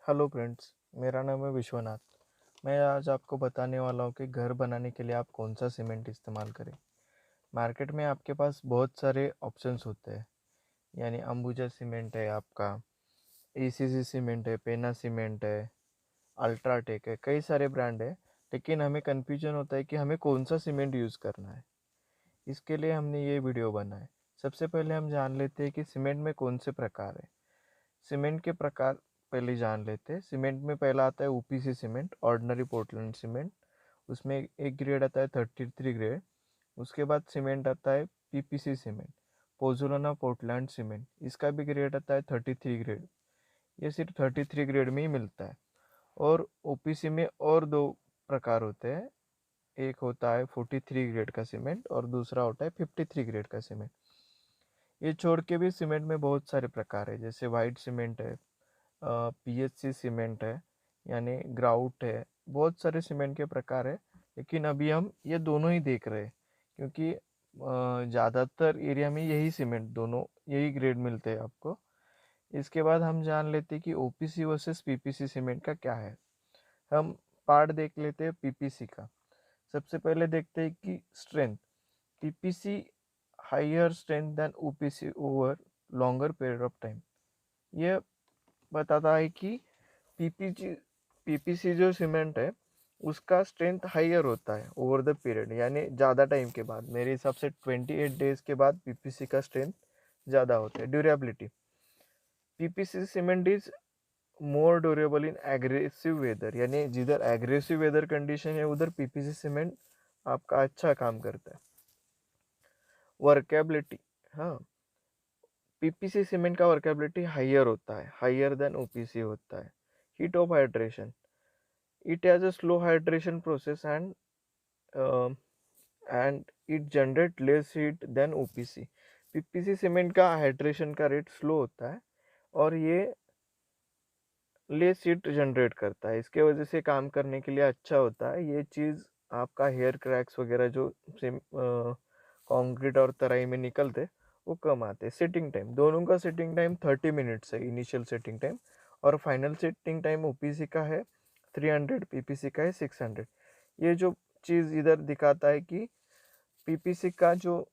Hello friends, मेरा नाम है विश्वनाथ। मैं आज आपको बताने वाला हूँ कि घर बनाने के लिए आप कौन सा सीमेंट इस्तेमाल करें। मार्केट में आपके पास बहुत सारे ऑप्शंस होते हैं, यानी अंबुजा सीमेंट है, आपका एसीसी सीमेंट है, पेना सीमेंट है, अल्ट्राटेक है, कई सारे ब्रांड है। लेकिन हमें कन्फ्यूजन होता है कि हमें कौन सा सीमेंट यूज़ करना है। इसके लिए हमने ये वीडियो बनाया है। सबसे पहले हम जान लेते हैं कि सीमेंट में कौन से प्रकार है। सीमेंट के प्रकार पहले जान लेते हैं। सीमेंट में पहला आता है OPC cement, ordinary Portland cement. उसमें एक ग्रेड आता है 33 ग्रेड। उसके बाद सीमेंट आता है पीपीसी सीमेंट, पोजुलाना पोर्टलैंड सीमेंट। इसका भी ग्रेड आता है 33 ग्रेड। ये सिर्फ 33 ग्रेड में ही मिलता है। और ओपीसी में और दो प्रकार होते हैं। एक होता है 43 ग्रेड का सीमेंट और दूसरा होता है 53 ग्रेड का सीमेंट। ये छोड़ के भी सीमेंट में बहुत सारे प्रकार है, जैसे वाइट सीमेंट है, पीएचसी सीमेंट है, यानी ग्राउट है। बहुत सारे सीमेंट के प्रकार है, लेकिन अभी हम ये दोनों ही देख रहे हैं क्योंकि ज़्यादातर एरिया में यही सीमेंट, दोनों यही ग्रेड मिलते हैं आपको। इसके बाद हम जान लेते हैं कि ओपीसी वर्सेस पीपीसी सीमेंट का क्या है। हम पार्ट देख लेते हैं पीपीसी का। सबसे पहले देखते हैं कि strength. PPC higher strength than OPC over longer period of time. ये बताता है कि पीपीसी पीपीसी जो सीमेंट है उसका स्ट्रेंथ हायर होता है ओवर द पीरियड, यानी ज़्यादा टाइम के बाद। मेरे हिसाब से 28 डेज के बाद पीपीसी का स्ट्रेंथ ज़्यादा होता है। Durability, PPC cement is more durable in aggressive weather, यानी जिधर एग्रेसिव वेदर कंडीशन है उधर पीपीसी सीमेंट आपका अच्छा काम करता है। वर्केबिलिटी, हाँ, पीपीसी सीमेंट का वर्केबिलिटी हायर होता है, हायर देन ओपीसी होता है। Heat of hydration, it has a slow hydration process and it generate less heat than OPC। PPC cement का हाइड्रेशन का रेट स्लो होता है और ये लेस हीट जनरेट करता है, इसके वजह से काम करने के लिए अच्छा होता है। ये चीज़ आपका हेयर क्रैक्स वगैरह जो कंक्रीट और तराई में निकलते वो कम आते। सेटिंग टाइम, दोनों का सेटिंग टाइम 30 मिनट्स है, इनिशियल सेटिंग टाइम, और फाइनल सेटिंग टाइम ओपीसी का है 300, पीपीसी का है 600। ये जो चीज़ इधर दिखाता है कि पीपीसी का जो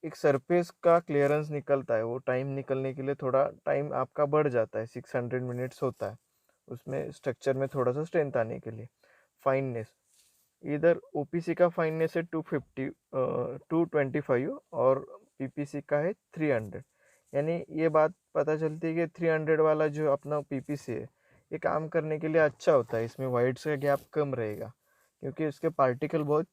एक सरफेस का क्लियरेंस निकलता है, वो टाइम निकलने के लिए थोड़ा टाइम आपका बढ़ जाता है, 600 मिनट्स होता है उसमें स्ट्रक्चर में थोड़ा सा स्ट्रेंथ आने के लिए। फाइननेस, इधर ओपीसी का फाइननेस है 225 और पीपीसी का है 300। यानी ये बात पता चलती है कि 300 वाला जो अपना पीपीसी है ये काम करने के लिए अच्छा होता है। इसमें वाइड्स का गैप कम रहेगा क्योंकि इसके पार्टिकल बहुत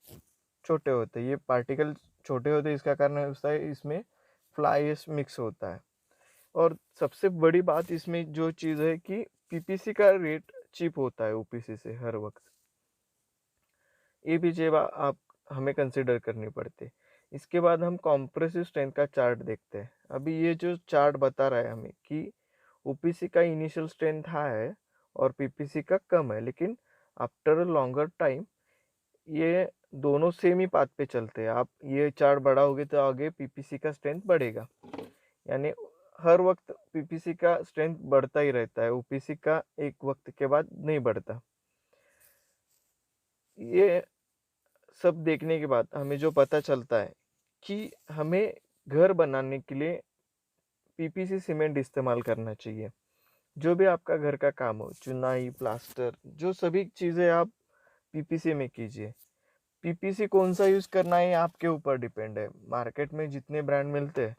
छोटे होते हैं। ये पार्टिकल छोटे होते हैं, इसका कारण होता है इसमें फ्लाई मिक्स होता है। और सबसे बड़ी बात इसमें जो चीज़ है कि पीपीसी का रेट चीप होता है ओपीसी से हर वक्त। ये भी चीज़ आप हमें कंसिडर करनी पड़ती है। इसके बाद हम कॉम्प्रेसिव स्ट्रेंथ का चार्ट देखते हैं। अभी ये जो चार्ट बता रहा है हमें कि ओपीसी का इनिशियल स्ट्रेंथ हाई है और पीपीसी का कम है, लेकिन आफ्टर अ लॉन्गर टाइम ये दोनों सेम ही पाथ पे चलते हैं। आप ये चार्ट बढ़ाओगे तो आगे पीपीसी का स्ट्रेंथ बढ़ेगा, यानी हर वक्त पीपीसी का स्ट्रेंथ बढ़ता ही रहता है, ओपीसी का एक वक्त के बाद नहीं बढ़ता। ये सब देखने के बाद हमें जो पता चलता है कि हमें घर बनाने के लिए पीपीसी सीमेंट इस्तेमाल करना चाहिए। जो भी आपका घर का काम हो, चुनाई, प्लास्टर, जो सभी चीज़ें आप पीपीसी में कीजिए। पीपीसी कौन सा यूज़ करना है आपके ऊपर डिपेंड है। मार्केट में जितने ब्रांड मिलते हैं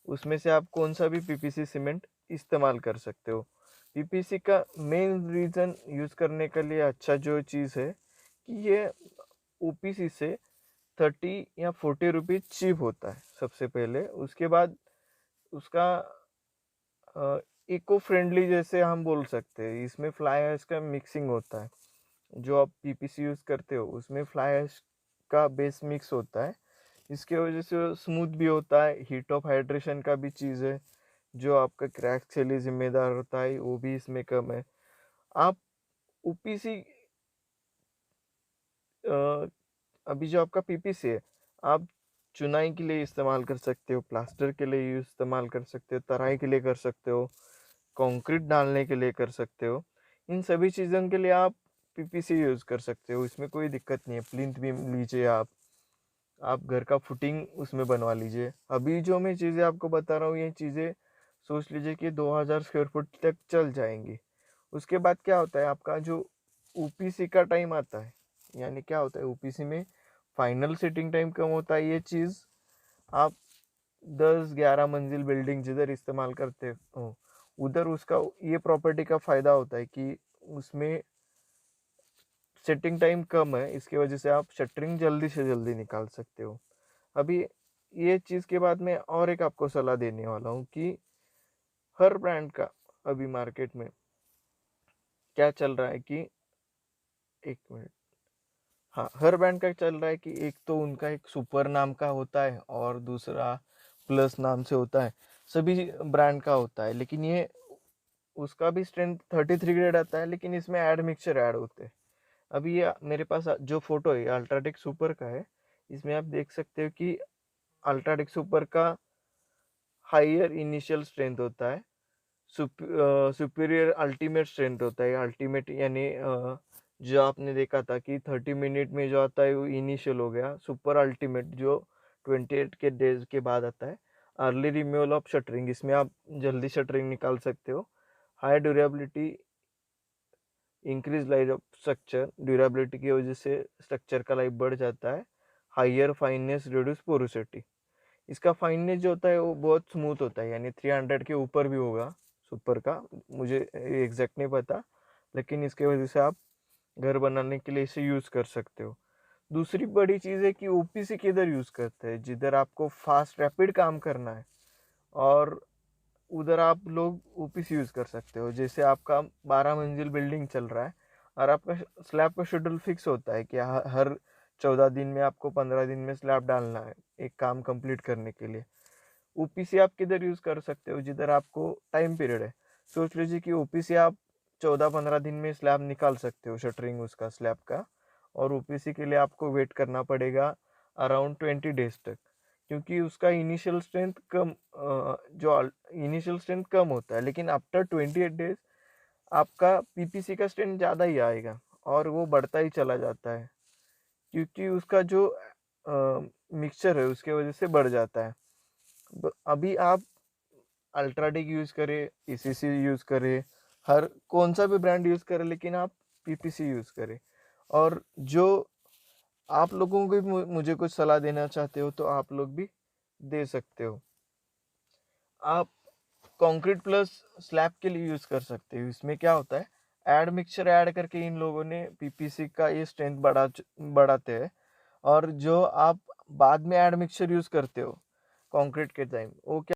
उसमें से आप कौन सा भी पीपीसी सीमेंट इस्तेमाल कर सकते हो। पीपीसी का मेन रीज़न यूज़ करने के लिए अच्छा जो चीज़ है कि ये ओपीसी से 30 या 40 रुपीज़ चीप होता है सबसे पहले। उसके बाद उसका इको फ्रेंडली जैसे हम बोल सकते हैं, इसमें फ्लाई ऐश का मिक्सिंग होता है। जो आप पीपीसी यूज़ करते हो उसमें फ्लाई ऐश का बेस मिक्स होता है, इसके वजह से स्मूथ भी होता है। हीट ऑफ हाइड्रेशन का भी चीज़ है, जो आपका क्रैक्स के लिए जिम्मेदार होता है, वो भी इसमें कम है। आप ओपीसी अभी जो आपका पीपीसी है आप चुनाई के लिए इस्तेमाल कर सकते हो, प्लास्टर के लिए इस्तेमाल कर सकते हो, तराई के लिए कर सकते हो, कंक्रीट डालने के लिए कर सकते हो। इन सभी चीज़ों के लिए आप पीपीसी यूज़ कर सकते हो, इसमें कोई दिक्कत नहीं है। प्लिंथ बीम लीजिए आप घर का फुटिंग उसमें बनवा लीजिए। अभी जो मैं चीज़ें आपको बता रहा हूँ, ये चीज़ें सोच लीजिए कि 2000 स्क्वायर फुट तक चल जाएंगी। उसके बाद क्या होता है, आपका जो ओपीसी का टाइम आता है, यानी क्या होता है ओपीसी में फाइनल सेटिंग टाइम कम होता है। ये चीज़ आप 10-11 मंजिल बिल्डिंग जिधर इस्तेमाल करते हो उधर उसका ये प्रॉपर्टी का फ़ायदा होता है कि उसमें सेटिंग टाइम कम है, इसकी वजह से आप शटरिंग जल्दी से जल्दी निकाल सकते हो। अभी ये चीज़ के बाद मैं और एक आपको सलाह देने वाला हूँ कि हर ब्रांड का अभी मार्केट में क्या चल रहा है कि एक मिनट, हाँ, हर ब्रांड का चल रहा है कि एक तो उनका एक सुपर नाम का होता है और दूसरा प्लस नाम से होता है। सभी ब्रांड का होता है, लेकिन ये उसका भी स्ट्रेंथ 33 ग्रेड आता है, लेकिन इसमें ऐड मिक्सचर ऐड होते हैं। अभी ये मेरे पास जो फोटो है अल्ट्राटेक सुपर का है, इसमें आप देख सकते हो कि अल्ट्राटेक सुपर का हाइयर इनिशियल स्ट्रेंथ होता है, सुपीरियर अल्टीमेट स्ट्रेंथ होता है। अल्टीमेट यानी जो आपने देखा था कि 30 मिनट में जो आता है वो इनिशियल हो गया। सुपर अल्टीमेट जो 28 के डेज के बाद आता है। अर्ली रिमूवल ऑफ शटरिंग, इसमें आप जल्दी शटरिंग निकाल सकते हो। High durability, increase life of structure, durability की वजह से स्ट्रक्चर का लाइफ बढ़ जाता है। हाइयर फाइननेस, रिड्यूस पोरोसिटी, इसका फाइननेस जो होता है वो बहुत स्मूथ होता है, यानी 300 के ऊपर भी होगा सुपर का, मुझे एग्जैक्ट नहीं पता, लेकिन इसके वजह से आप घर बनाने के लिए इसे यूज़ कर सकते हो। दूसरी बड़ी चीज़ है कि ओपीसी किधर यूज़ करते हैं, जिधर आपको फास्ट रैपिड काम करना है और उधर आप लोग ओपीसी यूज़ कर सकते हो। जैसे आपका 12 मंजिल बिल्डिंग चल रहा है और आपका स्लैब का शेड्यूल फिक्स होता है कि हर 14 दिन में आपको 15 दिन में स्लैब डालना है एक काम कंप्लीट करने के लिए। ओपीसी आप किधर यूज़ कर सकते हो, जिधर आपको टाइम पीरियड है। सोच लीजिए कि ओपीसी आप 14-15 दिन में स्लैब निकाल सकते हो, शटरिंग उसका स्लैब का, और ओपीसी के लिए आपको वेट करना पड़ेगा अराउंड 20 डेज तक, क्योंकि उसका इनिशियल स्ट्रेंथ कम जो इनिशियल स्ट्रेंथ कम होता है, लेकिन आफ्टर 28 डेज आपका पीपीसी का स्ट्रेंथ ज़्यादा ही आएगा और वो बढ़ता ही चला जाता है, क्योंकि उसका जो मिक्सचर है उसके वजह से बढ़ जाता है। अभी आप अल्ट्राटेक यूज़ करें, ईसीसी यूज़ करें, हर कौन सा भी ब्रांड यूज़ करें, लेकिन आप पीपीसी यूज़ करें। और जो आप लोगों को भी मुझे कुछ सलाह देना चाहते हो तो आप लोग भी दे सकते हो। आप कंक्रीट प्लस स्लैब के लिए यूज़ कर सकते हो। इसमें क्या होता है, ऐड मिक्सचर ऐड करके इन लोगों ने पीपीसी का ये स्ट्रेंथ बढ़ाते हैं, और जो आप बाद में ऐड मिक्सचर यूज़ करते हो कंक्रीट के टाइम, वो क्या